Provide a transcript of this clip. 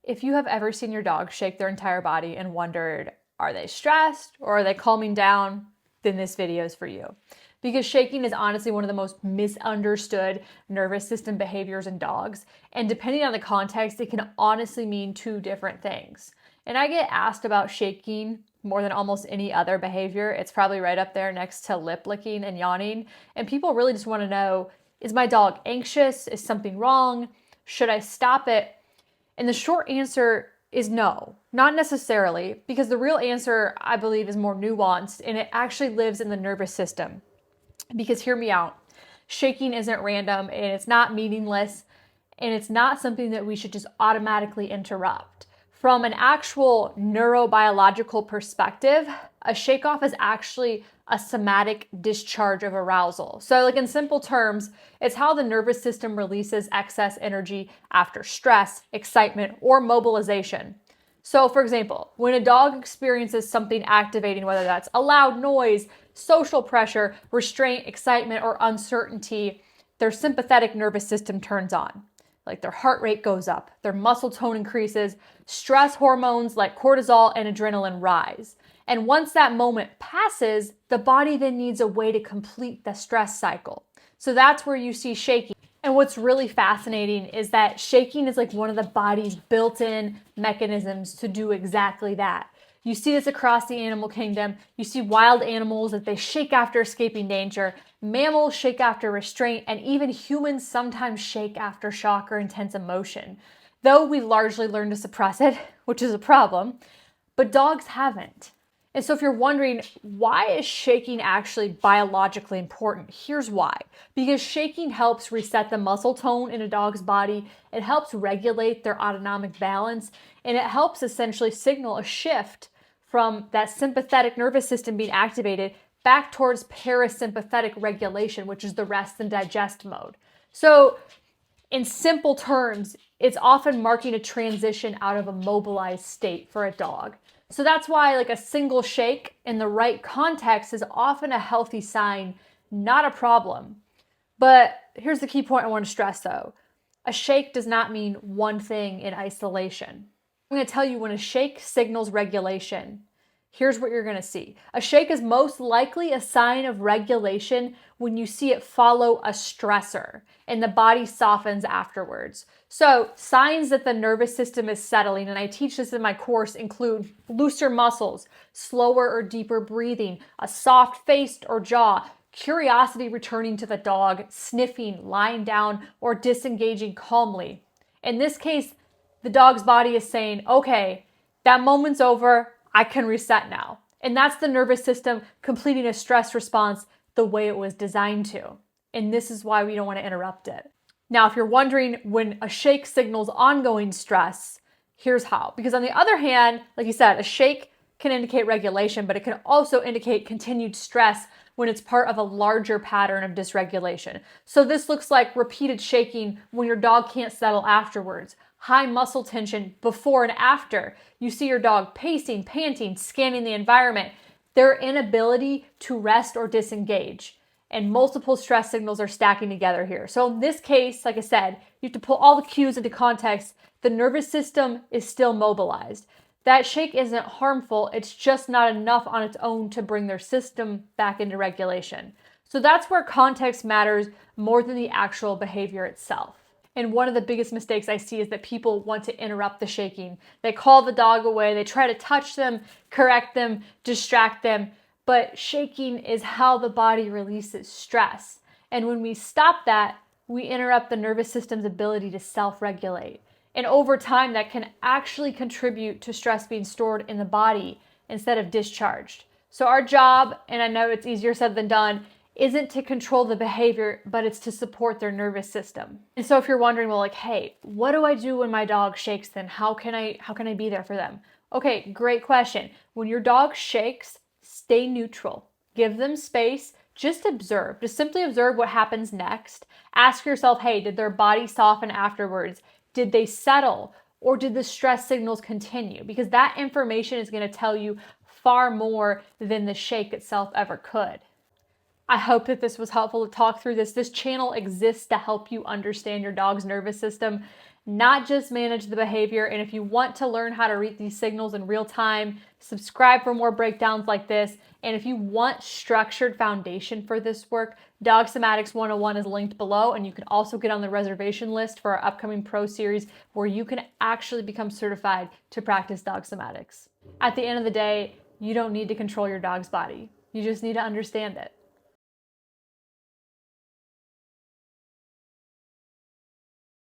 If you have ever seen your dog shake their entire body and wondered, are they stressed or are they calming down? Then this video is for you. Because shaking is honestly one of the most misunderstood nervous system behaviors in dogs. And depending on the context, it can honestly mean two different things. And I get asked about shaking more than almost any other behavior. It's probably right up there next to lip licking and yawning. And people really just want to know, is my dog anxious? Is something wrong? Should I stop it? And the short answer is no, not necessarily, because the real answer, I believe, is more nuanced and it actually lives in the nervous system. Because hear me out, shaking isn't random and it's not meaningless and it's not something that we should just automatically interrupt. From an actual neurobiological perspective, a shakeoff is actually a somatic discharge of arousal. So like in simple terms, it's how the nervous system releases excess energy after stress, excitement, or mobilization. So for example, when a dog experiences something activating, whether that's a loud noise, social pressure, restraint, excitement, or uncertainty, their sympathetic nervous system turns on. Like their heart rate goes up, their muscle tone increases, stress hormones like cortisol and adrenaline rise. And once that moment passes, the body then needs a way to complete the stress cycle. So that's where you see shaking. And what's really fascinating is that shaking is like one of the body's built-in mechanisms to do exactly that. You see this across the animal kingdom. You see wild animals that they shake after escaping danger. Mammals shake after restraint, and even humans sometimes shake after shock or intense emotion. Though we largely learn to suppress it, which is a problem, but dogs haven't. And so if you're wondering, why is shaking actually biologically important? Here's why. Because shaking helps reset the muscle tone in a dog's body. It helps regulate their autonomic balance, and it helps essentially signal a shift from that sympathetic nervous system being activated back towards parasympathetic regulation, which is the rest and digest mode. So in simple terms, it's often marking a transition out of a mobilized state for a dog. So that's why like a single shake in the right context is often a healthy sign, not a problem. But here's the key point I want to stress though. A shake does not mean one thing in isolation. I'm going to tell you when a shake signals regulation, here's what you're going to see. A shake is most likely a sign of regulation when you see it follow a stressor and the body softens afterwards. So signs that the nervous system is settling, and I teach this in my course, include looser muscles, slower or deeper breathing, a soft face or jaw, curiosity returning to the dog, sniffing, lying down, or disengaging calmly. In this case, the dog's body is saying, okay, that moment's over, I can reset now. And that's the nervous system completing a stress response the way it was designed to. And this is why we don't want to interrupt it. Now, if you're wondering when a shake signals ongoing stress, here's how. Because on the other hand, like you said, a shake can indicate regulation, but it can also indicate continued stress when it's part of a larger pattern of dysregulation. So this looks like repeated shaking when your dog can't settle afterwards, high muscle tension before and after. You see your dog pacing, panting, scanning the environment, their inability to rest or disengage. And multiple stress signals are stacking together here. So in this case, like I said, you have to pull all the cues into context. The nervous system is still mobilized. That shake isn't harmful, it's just not enough on its own to bring their system back into regulation. So that's where context matters more than the actual behavior itself. And one of the biggest mistakes I see is that people want to interrupt the shaking. They call the dog away, they try to touch them, correct them, distract them, but shaking is how the body releases stress. And when we stop that, we interrupt the nervous system's ability to self-regulate. And over time, that can actually contribute to stress being stored in the body instead of discharged. So our job, and I know it's easier said than done, isn't to control the behavior, but it's to support their nervous system. And so if you're wondering, well, like, hey, what do I do when my dog shakes then? How can I be there for them? Okay, great question. When your dog shakes, stay neutral. Give them space. Just observe. Just simply observe what happens next. Ask yourself, hey, did their body soften afterwards? Did they settle? Or did the stress signals continue? Because that information is going to tell you far more than the shake itself ever could. I hope that this was helpful to talk through this. This channel exists to help you understand your dog's nervous system, not just manage the behavior. And if you want to learn how to read these signals in real time, subscribe for more breakdowns like this. And if you want structured foundation for this work, Dog Somatics 101 is linked below, and you can also get on the reservation list for our upcoming pro series where you can actually become certified to practice dog somatics. At the end of the day, you don't need to control your dog's body. You just need to understand it.